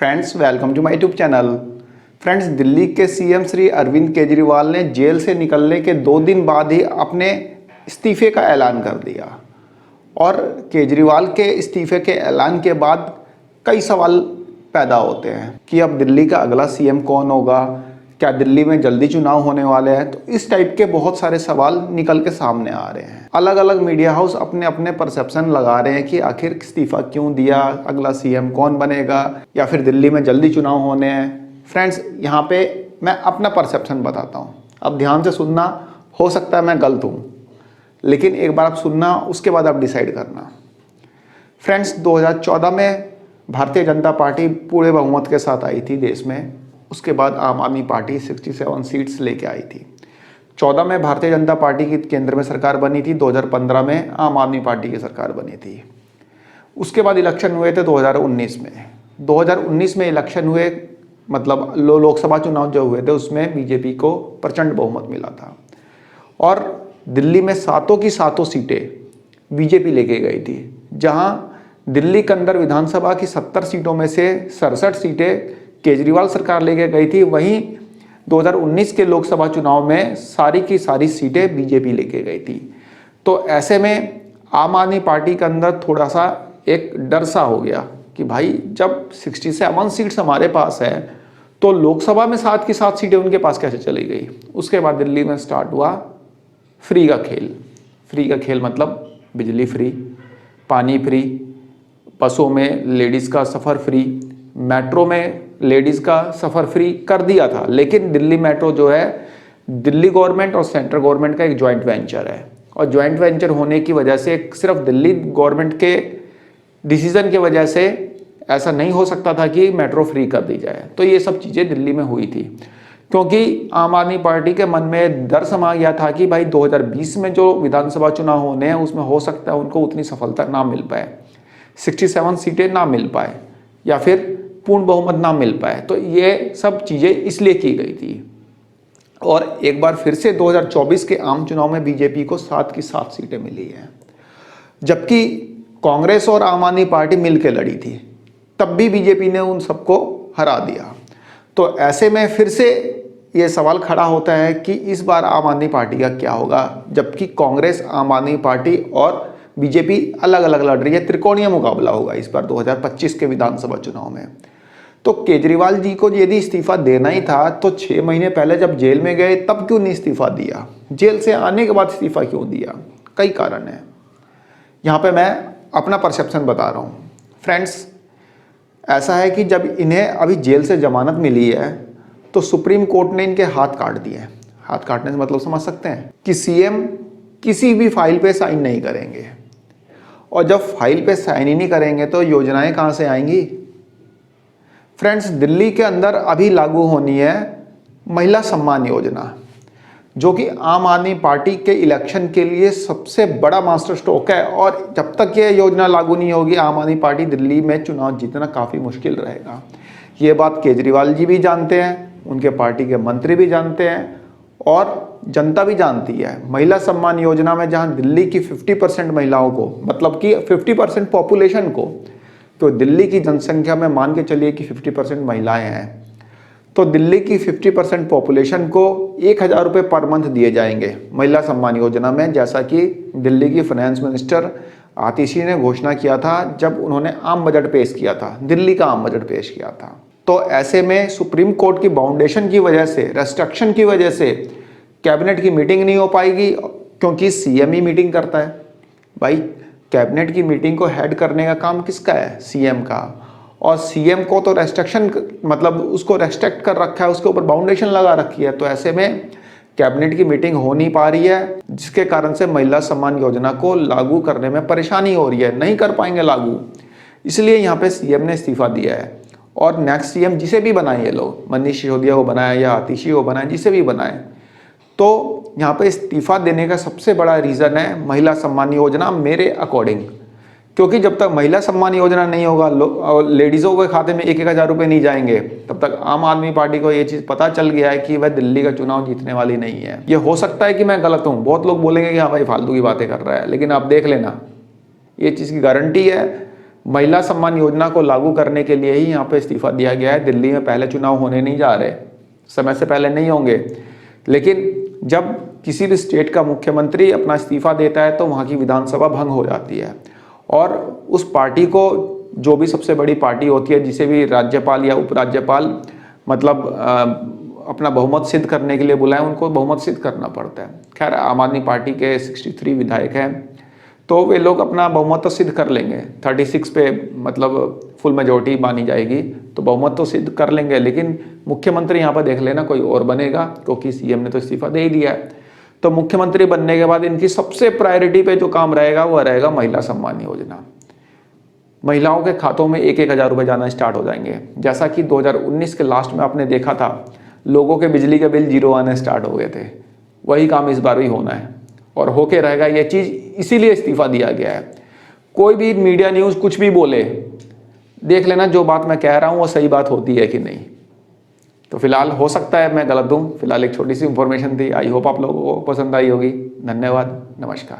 Friends, welcome to my YouTube channel. Friends, Delhi के CM Shri Arvind Kejriwal ने jail से निकलने के 2 दिन बाद ही अपने इस्तीफे का ऐलान कर दिया। और केजरीवाल के इस्तीफे के ऐलान के बाद कई सवाल पैदा होते हैं कि अब दिल्ली का अगला सीएम कौन होगा, क्या दिल्ली में जल्दी चुनाव होने वाले हैं। तो इस टाइप के बहुत सारे सवाल निकल के सामने आ रहे हैं। अलग अलग मीडिया हाउस अपने अपने परसेप्शन लगा रहे हैं कि आखिर इस्तीफा क्यों दिया, अगला सीएम कौन बनेगा, या फिर दिल्ली में जल्दी चुनाव होने हैं। फ्रेंड्स, यहाँ पे मैं अपना परसेप्शन बताता हूँ, अब ध्यान से सुनना। हो सकता है मैं गलत हूँ, लेकिन एक बार आप सुनना, उसके बाद आप डिसाइड करना। फ्रेंड्स, 2014 में भारतीय जनता पार्टी पूरे बहुमत के साथ आई थी देश में। उसके बाद आम आदमी पार्टी 67 सीट्स लेके आई थी। 14 में भारतीय जनता पार्टी की केंद्र में सरकार बनी थी। 2015 में आम आदमी पार्टी की सरकार बनी थी। उसके बाद इलेक्शन हुए थे 2019 में। 2019 में इलेक्शन हुए, मतलब लोकसभा चुनाव जो हुए थे उसमें बीजेपी को प्रचंड बहुमत मिला था और दिल्ली में सातों की सातों सीटें बीजेपी लेके गई थी। जहां दिल्ली के अंदर विधानसभा की 70 सीटों में से 67 सीटें केजरीवाल सरकार लेके गई थी। वहीं 2019 के लोकसभा चुनाव में सारी की सारी सीटें बीजेपी लेके गई थी। तो ऐसे में आम आदमी पार्टी के अंदर थोड़ा सा एक डर सा हो गया कि भाई जब 67 सीट्स हमारे पास है तो लोकसभा में 7 की 7 सीटें उनके पास कैसे चली गई। उसके बाद दिल्ली में स्टार्ट हुआ फ्री का खेल। फ्री का खेल मतलब बिजली फ्री, पानी फ्री, बसों में लेडीज़ का सफ़र फ्री, मेट्रो में लेडीज़ का सफ़र फ्री कर दिया था। लेकिन दिल्ली मेट्रो जो है दिल्ली गवर्नमेंट और सेंट्रल गवर्नमेंट का एक जॉइंट वेंचर है, और जॉइंट वेंचर होने की वजह से सिर्फ दिल्ली गवर्नमेंट के डिसीजन की वजह से ऐसा नहीं हो सकता था कि मेट्रो फ्री कर दी जाए। तो ये सब चीज़ें दिल्ली में हुई थी, क्योंकि आम आदमी पार्टी के मन में डर समा गया था कि भाई 2020 में जो विधानसभा चुनाव होने हैं उसमें हो सकता है उनको उतनी सफलता ना मिल पाए, 67 सीटें ना मिल पाए, या फिर पूर्ण बहुमत ना मिल पाए। तो ये सब चीज़ें इसलिए की गई थी। और एक बार फिर से 2024 के आम चुनाव में बीजेपी को 7 की 7 सीटें मिली हैं, जबकि कांग्रेस और आम आदमी पार्टी मिलकर लड़ी थी, तब भी बीजेपी ने उन सबको हरा दिया। तो ऐसे में फिर से ये सवाल खड़ा होता है कि इस बार आम आदमी पार्टी का क्या होगा, जबकि कांग्रेस, आम आदमी पार्टी और बीजेपी अलग अलग लड़ रही है। त्रिकोणीय मुकाबला होगा इस बार 2025 के विधानसभा चुनाव में। तो केजरीवाल जी को यदि इस्तीफा देना ही था तो 6 महीने पहले जब जेल में गए तब क्यों नहीं इस्तीफा दिया, जेल से आने के बाद इस्तीफा क्यों दिया। कई कारण हैं, यहाँ पे मैं अपना परसेप्शन बता रहा हूँ। फ्रेंड्स, ऐसा है कि जब इन्हें अभी जेल से जमानत मिली है तो सुप्रीम कोर्ट ने इनके हाथ काट दिए हैं। हाथ काटने से मतलब समझ सकते हैं कि सीएम किसी भी फाइल पे साइन नहीं करेंगे, और जब फाइल पे साइन ही नहीं करेंगे तो योजनाएं कहाँ से आएंगी। फ्रेंड्स, दिल्ली के अंदर अभी लागू होनी है महिला सम्मान योजना, जो कि आम आदमी पार्टी के इलेक्शन के लिए सबसे बड़ा मास्टर स्ट्रोक है। और जब तक ये योजना लागू नहीं होगी आम आदमी पार्टी दिल्ली में चुनाव जीतना काफ़ी मुश्किल रहेगा। ये बात केजरीवाल जी भी जानते हैं, उनके पार्टी के मंत्री भी जानते हैं और जनता भी जानती है। महिला सम्मान योजना में जहां दिल्ली की 50% महिलाओं को, मतलब कि 50% पॉपुलेशन को, तो दिल्ली की जनसंख्या में मान के चलिए कि 50% महिलाएं हैं, तो दिल्ली की 50% पॉपुलेशन को 1000 रुपये पर मंथ दिए जाएंगे महिला सम्मान योजना में, जैसा कि दिल्ली की फाइनेंस मिनिस्टर आतिशी ने घोषणा किया था जब उन्होंने आम बजट पेश किया था, दिल्ली का आम बजट पेश किया था। तो ऐसे में सुप्रीम कोर्ट की बाउंडेशन की वजह से, रेस्ट्रिक्शन की वजह से कैबिनेट की मीटिंग नहीं हो पाएगी, क्योंकि सीएम ही मीटिंग करता है। भाई, कैबिनेट की मीटिंग को हेड करने का काम किसका है, सीएम का। और सीएम को तो रेस्ट्रिक्शन, मतलब उसको रेस्ट्रिक्ट कर रखा है, उसके ऊपर बाउंडेशन लगा रखी है। तो ऐसे में कैबिनेट की मीटिंग हो नहीं पा रही है, जिसके कारण से महिला सम्मान योजना को लागू करने में परेशानी हो रही है, नहीं कर पाएंगे लागू। इसलिए यहाँ पे सीएम ने इस्तीफा दिया है। और नेक्स्ट सीएम जिसे भी बनाए ये लोग, मनीष सिसोदिया को बनाए या आतिशी को बनाए, जिसे भी बनाए, तो यहाँ पे इस्तीफा देने का सबसे बड़ा रीज़न है महिला सम्मान योजना, मेरे अकॉर्डिंग। क्योंकि जब तक महिला सम्मान योजना नहीं होगा, लेडीज़ों के खाते में 1-1 हज़ार रुपये नहीं जाएंगे, तब तक आम आदमी पार्टी को ये चीज़ पता चल गया है कि वह दिल्ली का चुनाव जीतने वाली नहीं है। ये हो सकता है कि मैं गलत हूँ, बहुत लोग बोलेंगे कि हाँ भाई फालतू की बातें कर रहा है, लेकिन आप देख लेना, ये चीज़ की गारंटी है महिला सम्मान योजना को लागू करने के लिए ही यहाँ पे इस्तीफा दिया गया है। दिल्ली में पहले चुनाव होने नहीं जा रहे, समय से पहले नहीं होंगे, लेकिन जब किसी भी स्टेट का मुख्यमंत्री अपना इस्तीफा देता है तो वहाँ की विधानसभा भंग हो जाती है और उस पार्टी को, जो भी सबसे बड़ी पार्टी होती है, जिसे भी राज्यपाल या उपराज्यपाल मतलब अपना बहुमत सिद्ध करने के लिए बुलाएं, उनको बहुमत सिद्ध करना पड़ता है। खैर आम आदमी पार्टी के 63 विधायक हैं तो वे लोग अपना बहुमत तो सिद्ध कर लेंगे, 36 पे मतलब फुल मेजोरिटी मानी जाएगी तो बहुमत तो सिद्ध कर लेंगे, लेकिन मुख्यमंत्री यहाँ पर देख लेना कोई और बनेगा, क्योंकि सीएम ने तो इस्तीफा दे ही दिया है। तो मुख्यमंत्री बनने के बाद इनकी सबसे प्रायोरिटी पे जो काम रहेगा वो रहेगा महिला सम्मान योजना। महिलाओं के खातों में 1,000 रुपये जाना स्टार्ट हो जाएंगे। जैसा कि 2019 के लास्ट में आपने देखा था, लोगों के बिजली के बिल जीरो आने स्टार्ट हो गए थे, वही काम इस बार भी होना है और होके रहेगा। ये चीज़ इसीलिए इस्तीफा दिया गया है। कोई भी मीडिया न्यूज़ कुछ भी बोले, देख लेना जो बात मैं कह रहा हूँ वो सही बात होती है कि नहीं। तो फिलहाल हो सकता है मैं गलत दूँ, फिलहाल एक छोटी सी इन्फॉर्मेशन थी। आई होप आप लोगों को पसंद आई होगी। धन्यवाद, नमस्कार।